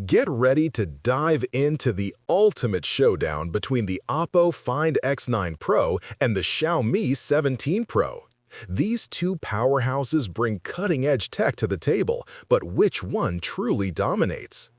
Get ready to dive into the ultimate showdown between the Oppo Find X9 Pro and the Xiaomi 17 Pro. These two powerhouses bring cutting-edge tech to the table, but which one truly dominates?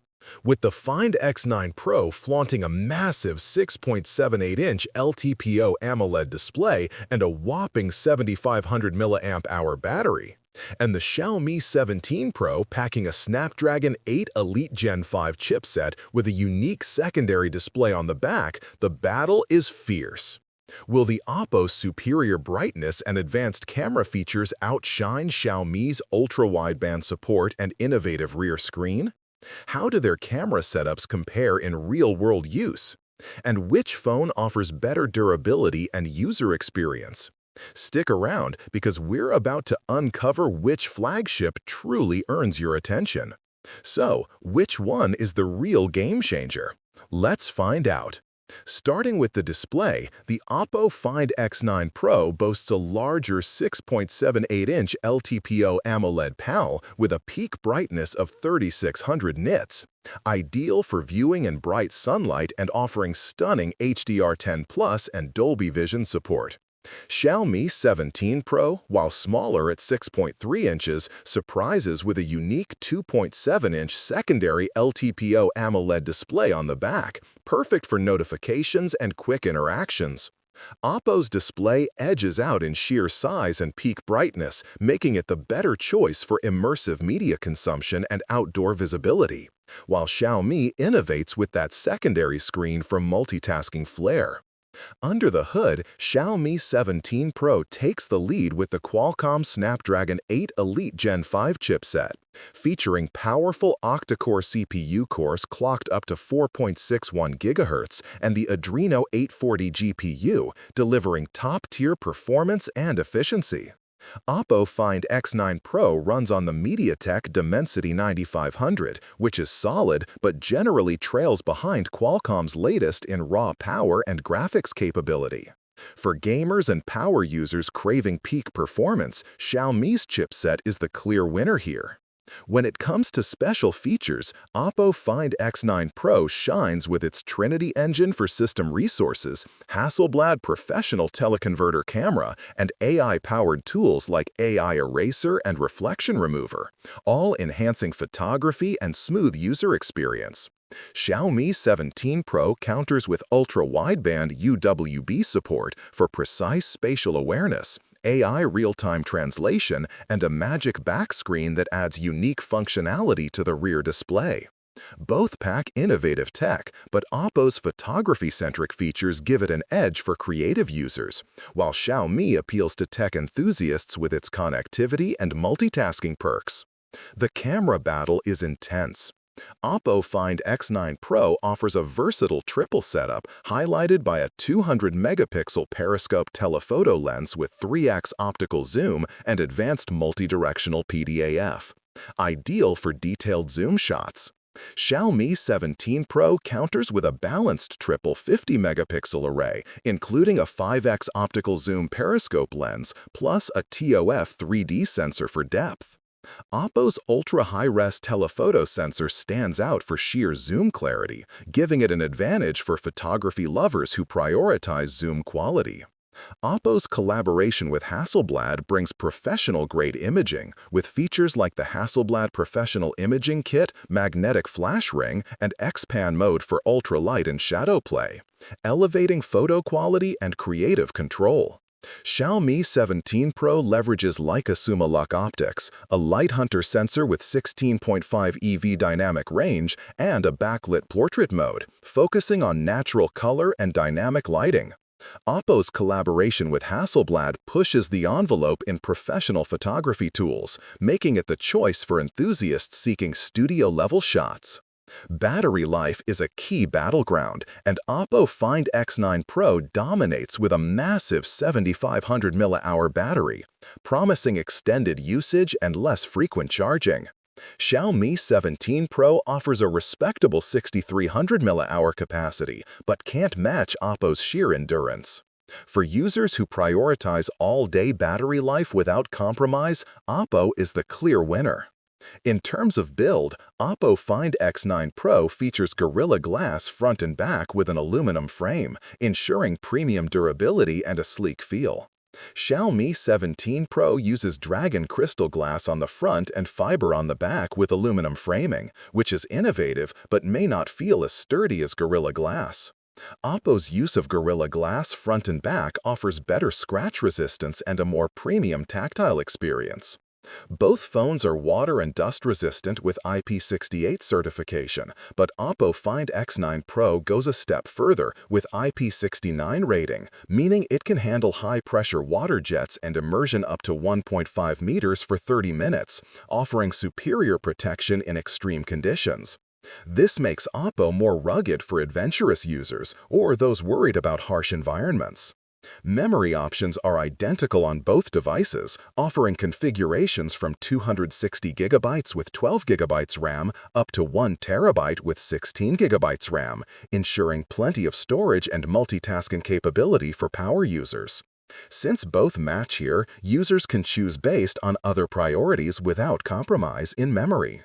With the Find X9 Pro flaunting a massive 6.78-inch LTPO AMOLED display and a whopping 7,500 mAh battery, and the Xiaomi 17 Pro packing a Snapdragon 8 Elite Gen 5 chipset with a unique secondary display on the back, the battle is fierce. Will the Oppo's superior brightness and advanced camera features outshine Xiaomi's ultra-wideband support and innovative rear screen? How do their camera setups compare in real-world use? And which phone offers better durability and user experience? Stick around because we're about to uncover which flagship truly earns your attention. So, which one is the real game changer? Let's find out. Starting with the display, the Oppo Find X9 Pro boasts a larger 6.78-inch LTPO AMOLED panel with a peak brightness of 3600 nits, ideal for viewing in bright sunlight and offering stunning HDR10+ and Dolby Vision support. Xiaomi 17 Pro, while smaller at 6.3 inches, surprises with a unique 2.7-inch secondary LTPO AMOLED display on the back, perfect for notifications and quick interactions. Oppo's display edges out in sheer size and peak brightness, making it the better choice for immersive media consumption and outdoor visibility, while Xiaomi innovates with that secondary screen for multitasking flair. Under the hood, Xiaomi 17 Pro takes the lead with the Qualcomm Snapdragon 8 Elite Gen 5 chipset, featuring powerful octa-core CPU cores clocked up to 4.61 GHz and the Adreno 840 GPU, delivering top-tier performance and efficiency. Oppo Find X9 Pro runs on the MediaTek Dimensity 9500, which is solid but generally trails behind Qualcomm's latest in raw power and graphics capability. For gamers and power users craving peak performance, Xiaomi's chipset is the clear winner here. When it comes to special features, Oppo Find X9 Pro shines with its Trinity engine for system resources, Hasselblad Professional Teleconverter camera, and AI-powered tools like AI Eraser and Reflection Remover, all enhancing photography and smooth user experience. Xiaomi 17 Pro counters with ultra-wideband UWB support for precise spatial awareness, AI real-time translation, and a magic back screen that adds unique functionality to the rear display. Both pack innovative tech, but Oppo's photography-centric features give it an edge for creative users, while Xiaomi appeals to tech enthusiasts with its connectivity and multitasking perks. The camera battle is intense. Oppo Find X9 Pro offers a versatile triple setup highlighted by a 200-megapixel periscope telephoto lens with 3x optical zoom and advanced multidirectional PDAF, ideal for detailed zoom shots. Xiaomi 17 Pro counters with a balanced triple 50-megapixel array, including a 5x optical zoom periscope lens plus a TOF 3D sensor for depth. Oppo's ultra-high-res telephoto sensor stands out for sheer zoom clarity, giving it an advantage for photography lovers who prioritize zoom quality. Oppo's collaboration with Hasselblad brings professional-grade imaging, with features like the Hasselblad Professional Imaging Kit, magnetic flash ring, and XPAN Mode for ultralight and shadow play, elevating photo quality and creative control. Xiaomi 17 Pro leverages Leica Summilux optics, a light hunter sensor with 16.5 EV dynamic range, and a backlit portrait mode, focusing on natural color and dynamic lighting. Oppo's collaboration with Hasselblad pushes the envelope in professional photography tools, making it the choice for enthusiasts seeking studio-level shots. Battery life is a key battleground, and Oppo Find X9 Pro dominates with a massive 7,500 mAh battery, promising extended usage and less frequent charging. Xiaomi 17 Pro offers a respectable 6,300 mAh capacity, but can't match Oppo's sheer endurance. For users who prioritize all-day battery life without compromise, Oppo is the clear winner. In terms of build, Oppo Find X9 Pro features Gorilla Glass front and back with an aluminum frame, ensuring premium durability and a sleek feel. Xiaomi 17 Pro uses dragon crystal glass on the front and fiber on the back with aluminum framing, which is innovative but may not feel as sturdy as Gorilla Glass. Oppo's use of Gorilla Glass front and back offers better scratch resistance and a more premium tactile experience. Both phones are water and dust resistant with IP68 certification, but Oppo Find X9 Pro goes a step further with IP69 rating, meaning it can handle high-pressure water jets and immersion up to 1.5 meters for 30 minutes, offering superior protection in extreme conditions. This makes Oppo more rugged for adventurous users or those worried about harsh environments. Memory options are identical on both devices, offering configurations from 260 GB with 12 GB RAM up to 1 TB with 16 GB RAM, ensuring plenty of storage and multitasking capability for power users. Since both match here, users can choose based on other priorities without compromise in memory.